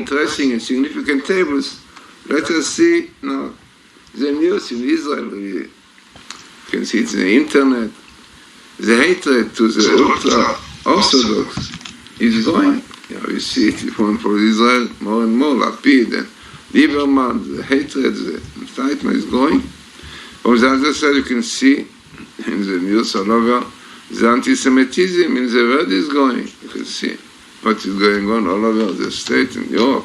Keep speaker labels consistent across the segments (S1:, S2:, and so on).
S1: interesting and significant tables, let us see now the news in Israel. You can see it in the internet. The hatred to the ultra-Orthodox is growing. We see it even for Israel more and more. Lapid and Lieberman, the hatred, the incitement is growing. On the other side, you can see in the news all over, the anti-Semitism in the world is growing. You can see what is going on all over the state in Europe.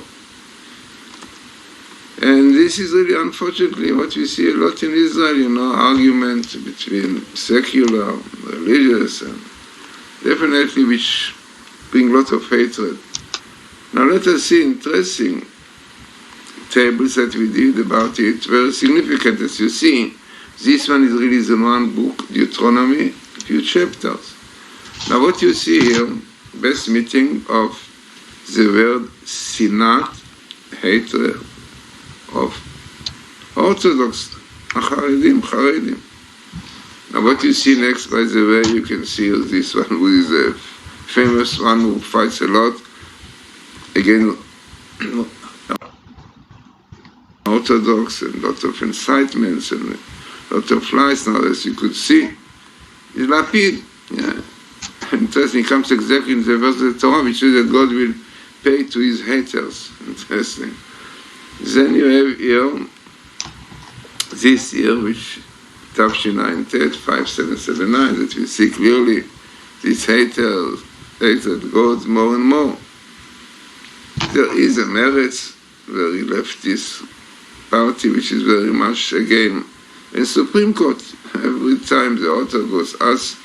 S1: And this is really, unfortunately, what we see a lot in Israel, arguments between secular, religious, and definitely which bring a lot of hatred. Now let us see interesting tables that we did about it, very significant, as you see. This one is really the one book, Deuteronomy, a few chapters. Now what you see here, best meeting of the word sinat, hatred, of Orthodox, Haredim. Now what you see next, by the way, you can see this one, who is a famous one who fights a lot against Orthodox and a lot of incitements and a lot of lies. Now, as you could see, is Lapid. Yeah. Interesting, it comes exactly in the verse of the Torah, which says that God will pay to his haters. Interesting. Then you have here, this year, which Tafshin Tet 5779, that we see clearly this hatred goes more and more. There is a Meretz, very leftist party, which is very much again in Supreme Court. Every time the Orthodox asks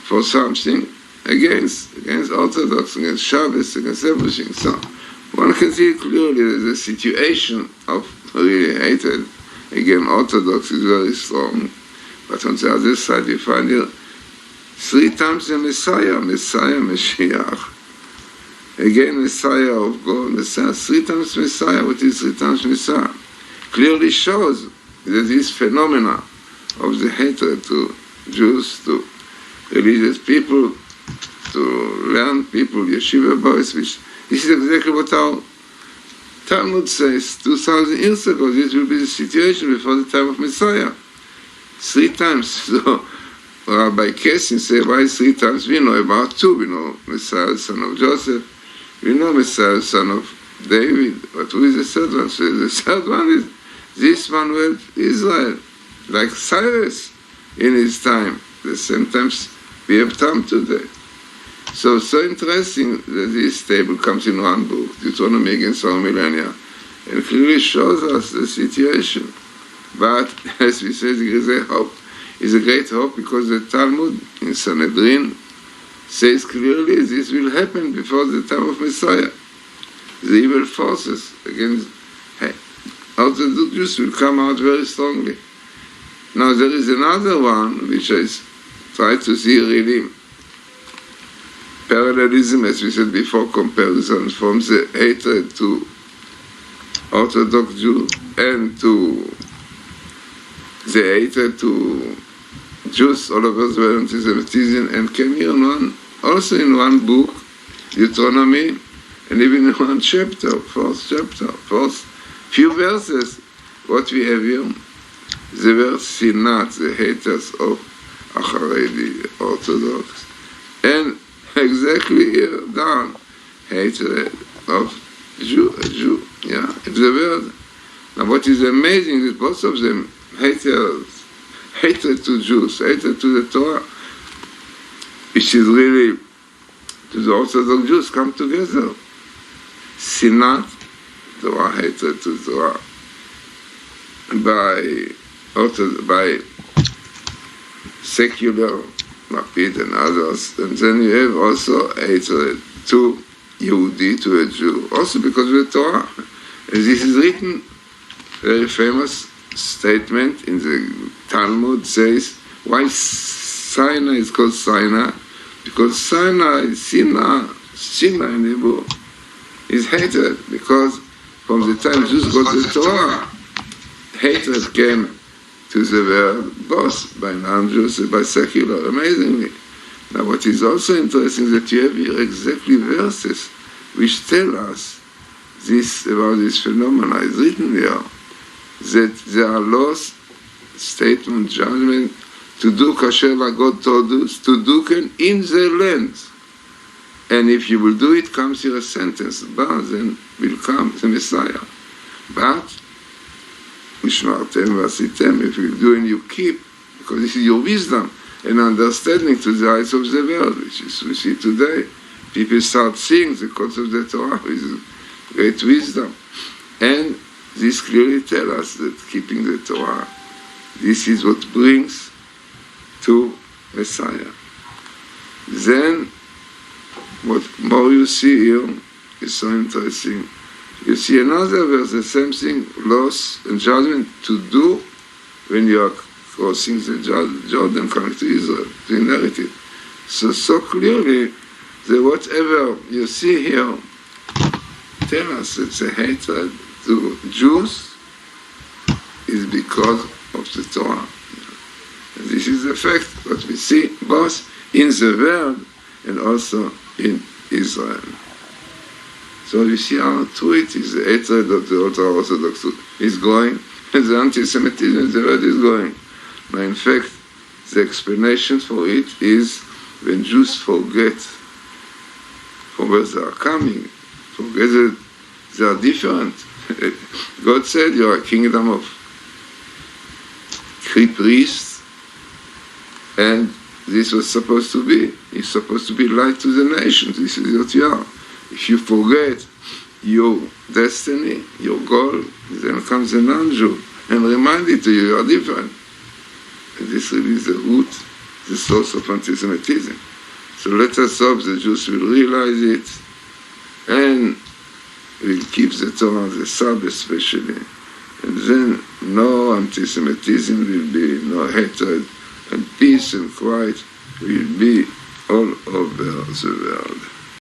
S1: for something against Orthodox, against Shabbos, against everything. So one can see clearly the situation of really hatred against Orthodox is very strong. But on the other side, we find here 3 times the Messiah, Mashiach. Again, Messiah of God, Messiah, 3 times Messiah. What is 3 times Messiah? Clearly shows that this phenomena of the hatred to Jews, to religious people, to learned people, yeshiva boys, which this is exactly what our Talmud says 2,000 years ago. This will be the situation before the time of Messiah. 3 times. So Rabbi Kessin said, why 3 times? We know about 2. We know Messiah, the son of Joseph. We know Messiah, the son of David. But who is the 3rd one? So the 3rd one is this one with Israel, like Cyrus in his time. The same times we have time today. So interesting that this table comes in one book, Deuteronomy against our millennia, and clearly shows us the situation. But, as we said, there is a hope. It's a great hope because the Talmud in Sanhedrin says clearly this will happen before the time of Messiah. The evil forces against Orthodox Jews will come out very strongly. Now there is another one which I try to see really parallelism, as we said before, comparison from the hatred to Orthodox Jews and to the hatred to Jews all over the world, anti-Semitism, and came here also in one book, Deuteronomy, and even in one chapter, first few verses, what we have here, the word sinat, the haters of Haredi, Orthodox, and exactly here down, hatred of Jew, yeah, it's the word. Now what is amazing is both of them hatred to Jews, hatred to the Torah, which is really to the Orthodox Jews come together. Sinat, Torah, hatred to Torah, by secular Lapid and others, and then you have also hatred to Yehudi, to a Jew, also because of the Torah. And this is written, very famous statement in the Talmud says, why Sinai is called Sinai? Because Sinai, Sinai in Hebrew, is hatred, because from the time Jews got the Torah, hatred came to the world, both by non-Jews and by secular, amazingly. Now what is also interesting is that you have here exactly verses which tell us about this phenomena is written there, that there are laws, statement, judgment, to do kasher like God told us, to do can in the land. And if you will do it, comes here a sentence, but then will come the Messiah. But, Mishmartem vasitem, if you do and you keep, because this is your wisdom and understanding to the eyes of the world, which is we see today. People start seeing the codes of the Torah with great wisdom. And this clearly tells us that keeping the Torah, this is what brings to Messiah. Then, what more you see here is so interesting. You see another verse, the same thing, loss and judgment to do when you are crossing the Jordan, coming to Israel, to inherit it. So clearly, that whatever you see here, tell us that the hatred to Jews is because of the Torah. And this is the fact what we see both in the world and also in Israel. So you see how true it is, the hatred of the Orthodox is going, and the anti-Semitism in the world is going. Now in fact, the explanation for it is when Jews forget from where they are coming, forget that they are different. God said you are a kingdom of three priests, and this was supposed to be. It's supposed to be light to the nations. This is what you are. If you forget your destiny, your goal, then comes a non-Jew and remind it to you, you are different. And this really is the root, the source of anti-Semitism. So let us hope the Jews will realize it and will keep the Torah, the Sabbath especially. And then no anti-Semitism will be, no hatred, and peace and quiet will be all over the world.